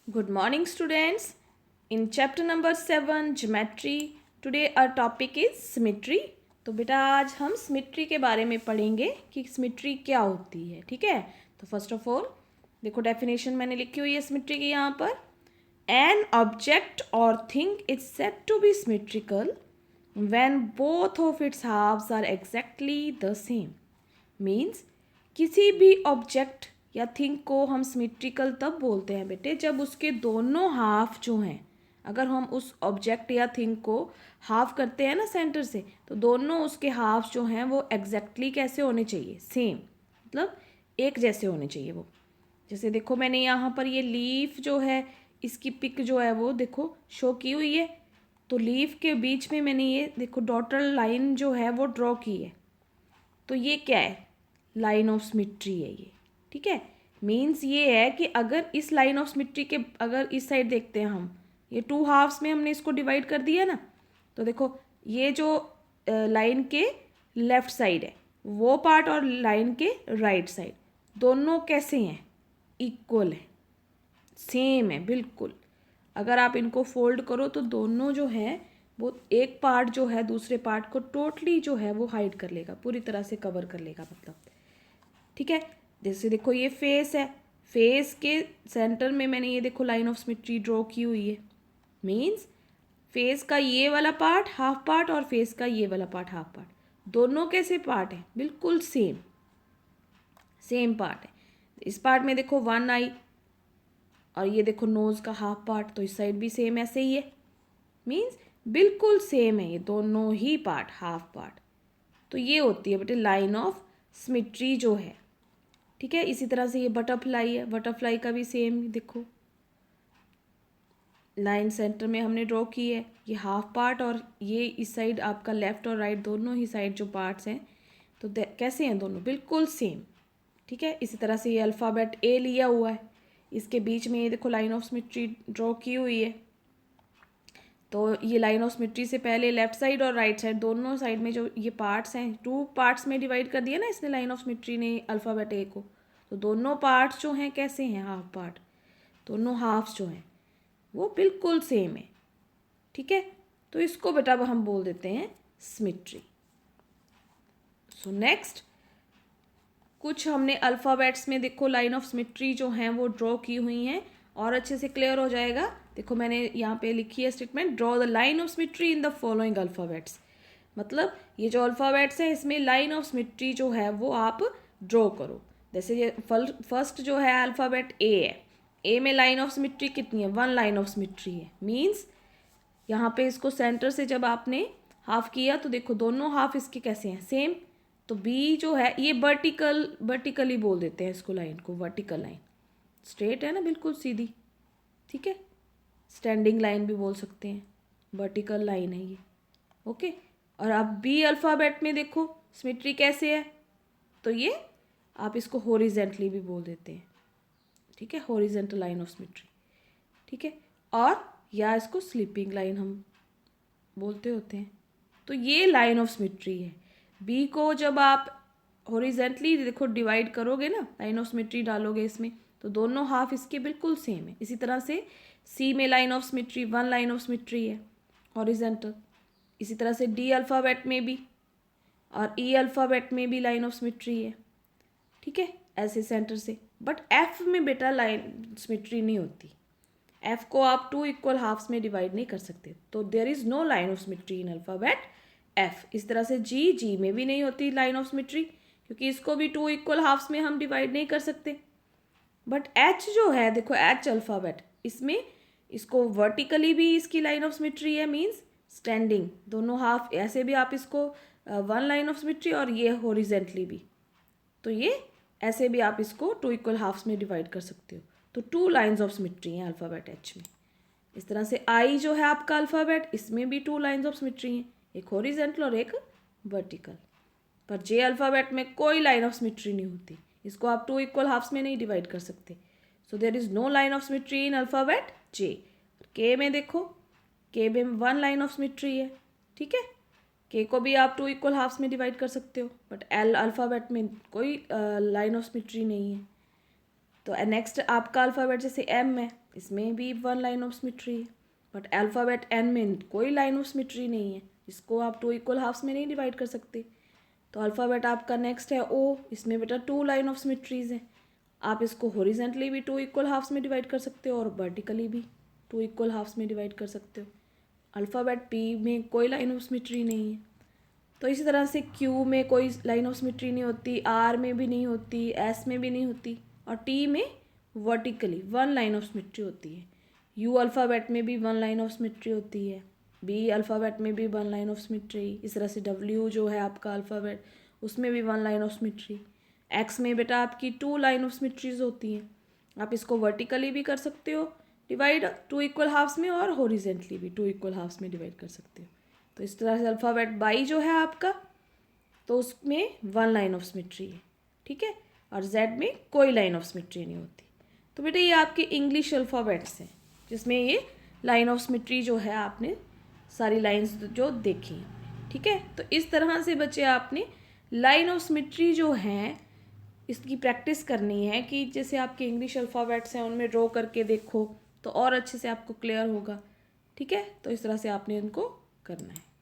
Good morning, students. In chapter number 7, Geometry, today our topic is symmetry. तो बेटा आज हम सिमेट्री के बारे में पढ़ेंगे कि सिमेट्री क्या होती है. ठीक है. तो फर्स्ट ऑफ ऑल देखो डेफिनेशन मैंने लिखी हुई है सिमेट्री की यहाँ पर. एन ऑब्जेक्ट और thing is said to be symmetrical when both of its halves are exactly the same. Means किसी भी ऑब्जेक्ट या थिंग को हम सिमेट्रिकल तब बोलते हैं बेटे जब उसके दोनों हाफ जो हैं, अगर हम उस ऑब्जेक्ट या थिंग को हाफ करते हैं ना सेंटर से, तो दोनों उसके हाफ जो हैं वो एग्जैक्टली कैसे होने चाहिए, सेम, मतलब एक जैसे होने चाहिए वो. जैसे देखो मैंने यहाँ पर ये लीफ जो है इसकी पिक जो है वो देखो शो की हुई है. तो लीफ के बीच में मैंने ये देखो डॉटर लाइन जो है वो ड्रॉ की है. तो ये क्या है, लाइन ऑफ सिमेट्री है ये. ठीक है. मीन्स ये है कि अगर इस लाइन ऑफ सिमेट्री के अगर इस साइड देखते हैं हम, ये टू हाफ्स में हमने इसको डिवाइड कर दिया ना, तो देखो ये जो लाइन के लेफ्ट साइड है वो पार्ट और लाइन के राइट साइड दोनों कैसे हैं, इक्वल है, सेम है बिल्कुल. अगर आप इनको फोल्ड करो तो दोनों जो है वो एक पार्ट जो है दूसरे पार्ट को टोटली जो है वो हाइड कर लेगा, पूरी तरह से कवर कर लेगा मतलब. ठीक है. जैसे देखो ये फेस है, फेस के सेंटर में मैंने ये देखो लाइन ऑफ सिमेट्री ड्रॉ की हुई है. मीन्स फेस का ये वाला पार्ट हाफ पार्ट और फेस का ये वाला पार्ट हाफ पार्ट, दोनों कैसे पार्ट हैं, बिल्कुल सेम, सेम पार्ट है. इस पार्ट में देखो वन आई और ये देखो नोज़ का हाफ पार्ट, तो इस साइड भी सेम ऐसे ही है. मीन्स बिल्कुल सेम है ये दोनों ही पार्ट, हाफ पार्ट. तो ये होती है बेटे लाइन ऑफ सिमेट्री जो है. ठीक है. इसी तरह से ये बटरफ्लाई है, बटरफ्लाई का भी सेम देखो लाइन सेंटर में हमने ड्रॉ की है, ये हाफ पार्ट और ये इस साइड आपका लेफ्ट और राइट दोनों ही साइड जो पार्ट्स हैं तो कैसे हैं दोनों, बिल्कुल सेम. ठीक है. इसी तरह से ये अल्फ़ाबेट ए लिया हुआ है, इसके बीच में ये देखो लाइन ऑफ सिमेट्री ड्रॉ की हुई है. तो ये लाइन ऑफ सिमेट्री से पहले लेफ्ट साइड और राइट साइड दोनों साइड में जो ये पार्ट्स हैं, टू पार्ट्स में डिवाइड कर दिया ना इसने लाइन ऑफ सिमेट्री ने अल्फ़ाबेट ए को. तो दोनों पार्ट्स जो हैं कैसे हैं, हाफ पार्ट, दोनों हाफ्स जो हैं वो बिल्कुल सेम है. ठीक है. तो इसको बेटा अब हम बोल देते हैं सिमेट्री. सो नेक्स्ट कुछ हमने अल्फ़ाबेट्स में देखो लाइन ऑफ सिमेट्री जो हैं वो ड्रॉ की हुई हैं और अच्छे से क्लियर हो जाएगा. देखो मैंने यहाँ पे लिखी है statement, draw the line of symmetry in the following alphabets. मतलब ये जो अल्फ़ाबेट्स हैं इसमें लाइन ऑफ सिमेट्री जो है वो आप ड्रॉ करो. जैसे ये फर्स्ट जो है अल्फ़ाबेट ए है, ए में लाइन ऑफ सिमेट्री कितनी है, वन लाइन ऑफ सिमेट्री है. मीन्स यहाँ पे इसको सेंटर से जब आपने हाफ किया तो देखो दोनों हाफ इसके कैसे हैं, सेम. तो बी जो है ये वर्टिकली बोल देते हैं इसको, लाइन को वर्टिकल लाइन, स्ट्रेट है ना बिल्कुल सीधी. ठीक है. स्टैंडिंग लाइन भी बोल सकते हैं, वर्टिकल लाइन है ये. ओके. और अब बी अल्फ़ाबेट में देखो सिमेट्री कैसे है, तो ये आप इसको हॉरिजेंटली भी बोल देते हैं. ठीक है. Horizontal line of symmetry. ठीक है. और या इसको स्लीपिंग लाइन हम बोलते होते हैं. तो ये लाइन ऑफ सिमेट्री है. बी को जब आप हॉरिजेंटली देखो डिवाइड करोगे ना, लाइन ऑफ सिमेट्री डालोगे इसमें, तो दोनों हाफ इसके बिल्कुल सेम है. इसी तरह से सी में line of symmetry one line of symmetry है हॉरिजेंटल. इसी तरह से डी अल्फ़ाबेट में भी और ई अल्फ़ाबेट में भी लाइन ऑफ सिमेट्री है. ठीक है. ऐसे सेंटर से. बट एफ में बेटा लाइन सिमेट्री नहीं होती. एफ को आप टू इक्वल हाफ्स में डिवाइड नहीं कर सकते, तो there is no line of symmetry in alphabet F. इस तरह से जी में भी नहीं होती लाइन ऑफ सिमेट्री, क्योंकि इसको भी टू इक्वल हाफ्स में हम डिवाइड नहीं कर सकते. बट एच जो है देखो एच अल्फ़ाबेट, इसमें इसको वर्टिकली भी इसकी लाइन ऑफ सिमेट्री है, मीन्स स्टैंडिंग दोनों हाफ, ऐसे भी आप इसको वन लाइन ऑफ सिमेट्री और ये हॉरिजेंटली भी, तो ये ऐसे भी आप इसको टू इक्वल हाफ्स में डिवाइड कर सकते हो. तो टू लाइंस ऑफ सिमेट्री हैं अल्फ़ाबेट एच में. इस तरह से आई जो है आपका अल्फ़ाबेट, इसमें भी टू लाइंस ऑफ सिमेट्री हैं, एक हॉरिजेंटल और एक वर्टिकल. पर जे अल्फ़ाबेट में कोई लाइन ऑफ सिमेट्री नहीं होती, इसको आप टू इक्वल हाफ्स में नहीं डिवाइड कर सकते. So there is no line of symmetry in alphabet J. K में देखो, के में वन लाइन ऑफ सिमेट्री है. ठीक है. के को भी आप टू इक्वल हाफ्स में डिवाइड कर सकते हो, बट एल अल्फ़ाबेट में कोई लाइन ऑफ सिमेट्री नहीं है. तो नेक्स्ट आपका अल्फ़ाबेट जैसे एम है, इसमें भी वन लाइन ऑफ सिमेट्री है, बट अल्फ़ाबेट एन में कोई लाइन ऑफ सिमेट्री नहीं है, इसको आप टू इक्वल हाफ्स में नहीं डिवाइड कर सकते। तो अल्फ़ाबेट आपका नेक्स्ट है ओ, इसमें बेटा टू लाइन ऑफ सिमेट्रीज हैं, आप इसको हॉरिजेंटली भी टू इक्वल हाफ्स में डिवाइड कर सकते हो और वर्टिकली भी टू इक्वल हाफ्स में डिवाइड कर सकते हो। अल्फ़ाबेट पी में कोई लाइन ऑफ सिमेट्री नहीं है। तो इसी तरह से क्यू में कोई लाइन ऑफ सिमेट्री नहीं होती, आर में भी नहीं होती, एस में भी नहीं होती, और टी में vertically one line of symmetry होती है। यू अल्फ़ाबेट में भी वन लाइन ऑफ सिमेट्री होती है, बी अल्फ़ाबेट में भी वन लाइन ऑफ सिमेट्री, इस तरह से डब्ल्यू जो है आपका अल्फ़ाबेट उसमें भी one line of symmetry. X में बेटा आपकी टू लाइन ऑफ सिमेट्रीज होती हैं, आप इसको वर्टिकली भी कर सकते हो डिवाइड टू इक्वल हाफ्स में, और हॉरिजेंटली भी टू इक्वल हाफ्स में डिवाइड कर सकते हो। तो इस तरह से अल्फ़ाबेट बाई जो है आपका, तो उसमें वन लाइन ऑफ सिमेट्री है, ठीक है, और जेड में कोई लाइन ऑफ सिमेट्री नहीं होती। तो बेटा ये आपके इंग्लिश अल्फ़ाबेट्स हैं जिसमें ये लाइन ऑफ सिमेट्री जो है आपने सारी लाइंस जो देखी हैं, ठीक है। तो इस तरह से बच्चे आपने लाइन ऑफ सिमेट्री जो हैं इसकी प्रैक्टिस करनी है, कि जैसे आपके इंग्लिश अल्फ़ाबेट्स हैं उनमें ड्रॉ करके देखो तो और अच्छे से आपको क्लियर होगा, ठीक है। तो इस तरह से आपने उनको करना है।